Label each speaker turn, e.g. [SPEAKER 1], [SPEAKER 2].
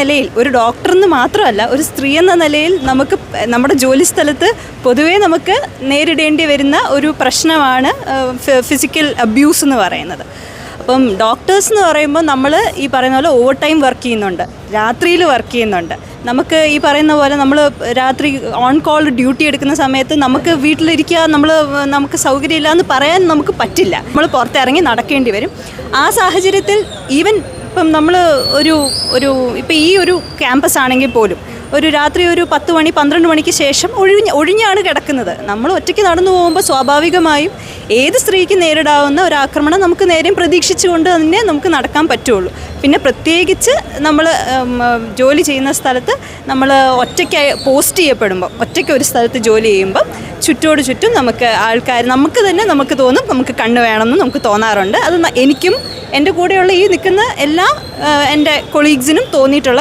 [SPEAKER 1] നിലയിൽ ഒരു ഡോക്ടർ എന്ന് മാത്രമല്ല, ഒരു സ്ത്രീ എന്ന നിലയിൽ നമുക്ക് നമ്മുടെ ജോലി സ്ഥലത്ത് പൊതുവേ നമുക്ക് നേരിടേണ്ടി വരുന്ന ഒരു പ്രശ്നമാണ് ഫിസിക്കൽ അബ്യൂസ് എന്ന് പറയുന്നത്. അപ്പം ഡോക്ടേഴ്സ് എന്ന് പറയുമ്പോൾ നമ്മൾ ഈ പറയുന്ന പോലെ ഓവർ ടൈം വർക്ക് ചെയ്യുന്നുണ്ട്, രാത്രിയിൽ വർക്ക് ചെയ്യുന്നുണ്ട്. നമുക്ക് ഈ പറയുന്ന പോലെ നമ്മൾ രാത്രി ഓൺ കോൾ ഡ്യൂട്ടി എടുക്കുന്ന സമയത്ത് നമുക്ക് വീട്ടിലിരിക്കുക, നമുക്ക് സൗകര്യമില്ല എന്ന് പറയാൻ നമുക്ക് പറ്റില്ല. നമ്മൾ പുറത്തിറങ്ങി നടക്കേണ്ടി വരും. ആ സാഹചര്യത്തിൽ ഈവൻ ഇപ്പം നമ്മൾ ഇപ്പം ഈ ഒരു ക്യാമ്പസ് ആണെങ്കിൽ പോലും ഒരു രാത്രി ഒരു 10 മണി 12 മണിക്ക് ശേഷം ഒഴിഞ്ഞാണ് കിടക്കുന്നത്. നമ്മൾ ഒറ്റയ്ക്ക് നടന്നു പോകുമ്പോൾ സ്വാഭാവികമായും ഏത് സ്ത്രീക്ക് നേരിടാവുന്ന ഒരു ആക്രമണം നമുക്ക് നേരെയും പ്രതീക്ഷിച്ചുകൊണ്ട് തന്നെ നമുക്ക് നടക്കാൻ പറ്റുള്ളൂ. പിന്നെ പ്രത്യേകിച്ച് നമ്മൾ ജോലി ചെയ്യുന്ന സ്ഥലത്ത് നമ്മൾ ഒറ്റയ്ക്ക് പോസ്റ്റ് ചെയ്യപ്പെടുമ്പോൾ, ഒറ്റയ്ക്ക് ഒരു സ്ഥലത്ത് ജോലി ചെയ്യുമ്പം ചുറ്റോട് ചുറ്റും നമുക്ക് ആൾക്കാർ നമുക്ക് തോന്നും നമുക്ക് കണ്ണ് വേണമെന്ന് നമുക്ക് തോന്നാറുണ്ട്. അത് എനിക്കും എൻ്റെ കൂടെയുള്ള ഈ നിൽക്കുന്ന എല്ലാ എൻ്റെ കൊളീഗ്സിനും തോന്നിയിട്ടുള്ള